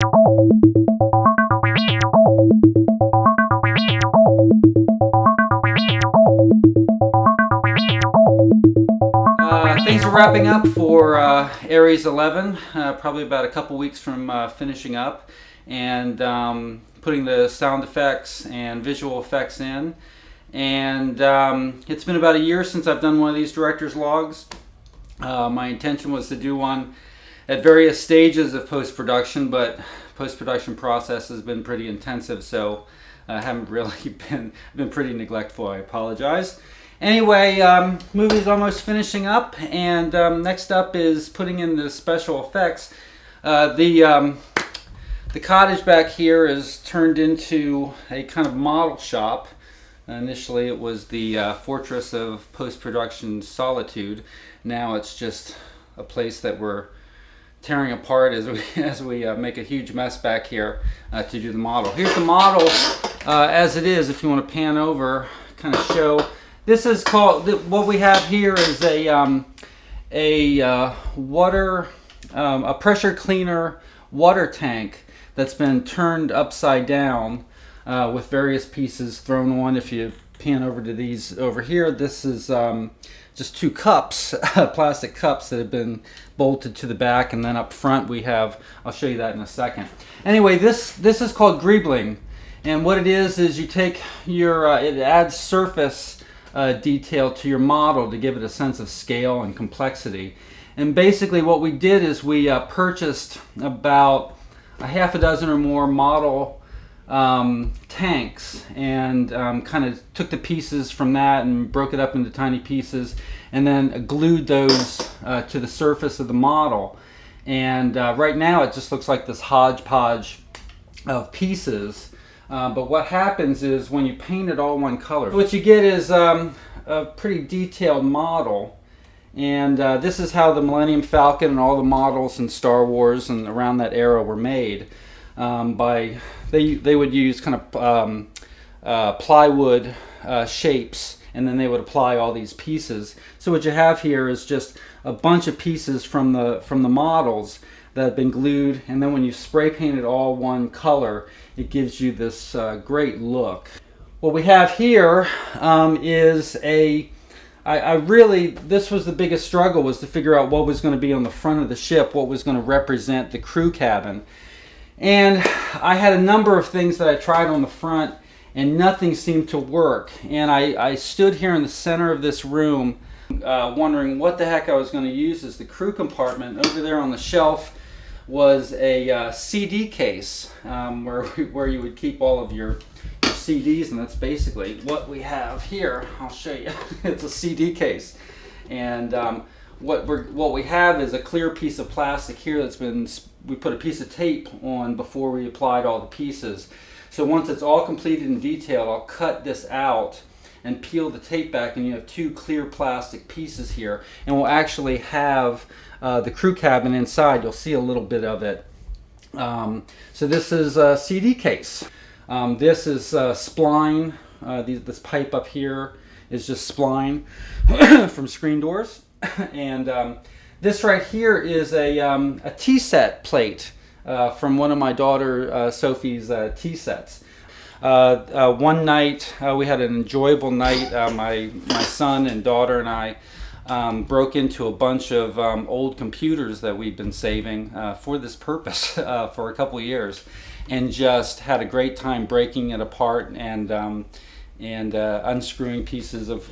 Things are wrapping up for Ares 11, probably about a couple weeks from finishing up and putting the sound effects and visual effects in. And it's been about a year since I've done one of these director's logs. My intention was to do one at various stages of post-production, but post-production process has been pretty intensive, so I haven't really been pretty neglectful. I apologize. Anyway, movie's almost finishing up, and next up is putting in the special effects. The cottage back here is turned into a kind of model shop. Initially it was the fortress of post-production solitude. Now it's just a place that we're tearing apart as we make a huge mess back here to do the model. Here's the model as it is, if you want to pan over, kind of show. This is called, what we have here is a pressure cleaner water tank that's been turned upside down with various pieces thrown on. If you pan over to these over here, this is just two cups, plastic cups that have been bolted to the back, and then up front we have, I'll show you that in a second. Anyway, this is called greebling, and what it is you take your, it adds surface detail to your model to give it a sense of scale and complexity. And basically what we did is we purchased about a half a dozen or more model tanks, and kind of took the pieces from that and broke it up into tiny pieces, and then glued those to the surface of the model. And right now it just looks like this hodgepodge of pieces. But what happens is when you paint it all one color, what you get is a pretty detailed model. And this is how the Millennium Falcon and all the models in Star Wars and around that era were made. They would use kind of plywood shapes, and then they would apply all these pieces. So what you have here is just a bunch of pieces from the models that have been glued, and then when you spray paint it all one color, it gives you this great look. What we have here is this was the biggest struggle, was to figure out what was going to be on the front of the ship, what was going to represent the crew cabin. And I had a number of things that I tried on the front, and nothing seemed to work. And I stood here in the center of this room wondering what the heck I was going to use as the crew compartment. Over there on the shelf was a CD case where you would keep all of your CDs, and that's basically what we have here. I'll show you. It's a CD case, and what we have is a clear piece of plastic here that's been, we put a piece of tape on before we applied all the pieces. So once it's all completed in detail, I'll cut this out and peel the tape back, and you have two clear plastic pieces here, and we'll actually have the crew cabin inside. You'll see a little bit of it. So this is a CD case. This is spline. This pipe up here is just spline from screen doors. And this right here is a tea set plate from one of my daughter Sophie's tea sets. One night we had an enjoyable night. My son and daughter and I broke into a bunch of old computers that we've been saving for this purpose for a couple of years, and just had a great time breaking it apart and unscrewing pieces of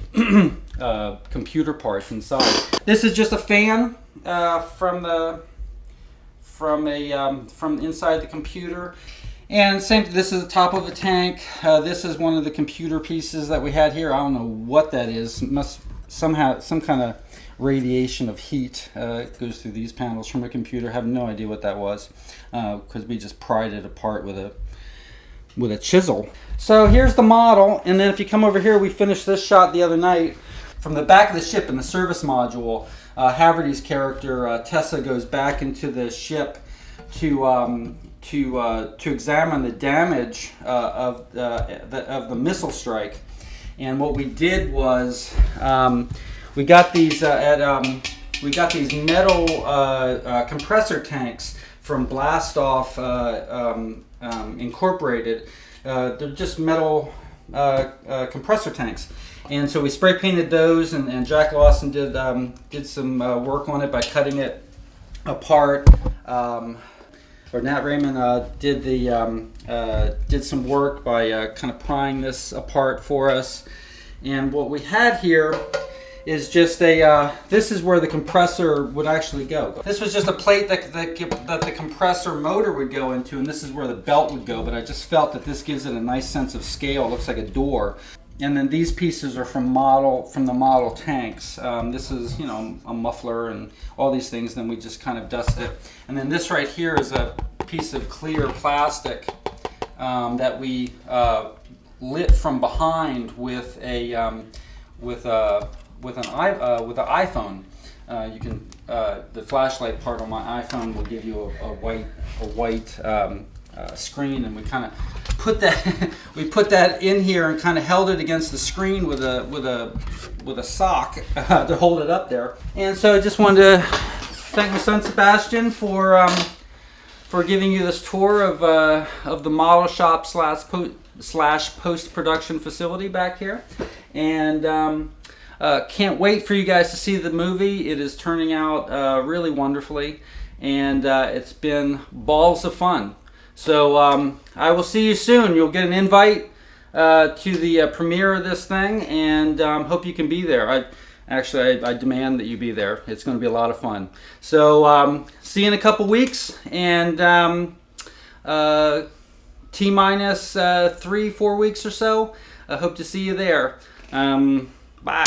computer parts inside. This is just a fan from inside the computer. And this is the top of the tank. This is one of the computer pieces that we had here. I don't know what that is. Must somehow some kind of radiation of heat goes through these panels from a computer. I have no idea what that was, because we just pried it apart with a chisel. So here's the model, and then if you come over here, we finished this shot the other night. From the back of the ship in the service module, Haverty's character Tessa goes back into the ship to examine the damage of the missile strike. And what we did was we got these metal compressor tanks from Blastoff Incorporated. They're just metal compressor tanks. And so we spray painted those, and Jack Lawson did some work on it by cutting it apart. Or Nat Raymond did some work by kind of prying this apart for us. And what we had here is just this is where the compressor would actually go. This was just a plate that the compressor motor would go into, and this is where the belt would go, but I just felt that this gives it a nice sense of scale. It looks like a door. And then these pieces are from the model tanks. This is, you know, a muffler and all these things. Then we just kind of dust it. And then this right here is a piece of clear plastic that we lit from behind with an iPhone. You can the flashlight part on my iPhone will give you a white screen, and we kind of put that in here and kind of held it against the screen with a sock to hold it up there. And so I just wanted to thank my son Sebastian for giving you this tour of the model shop slash post-production facility back here, and can't wait for you guys to see the movie. It is turning out really wonderfully, and it's been balls of fun. So I will see you soon. You'll get an invite to the premiere of this thing, and hope you can be there. I demand that you be there. It's going to be a lot of fun. So see you in a couple weeks, and T-minus 3-4 weeks or so. I hope to see you there. Bye.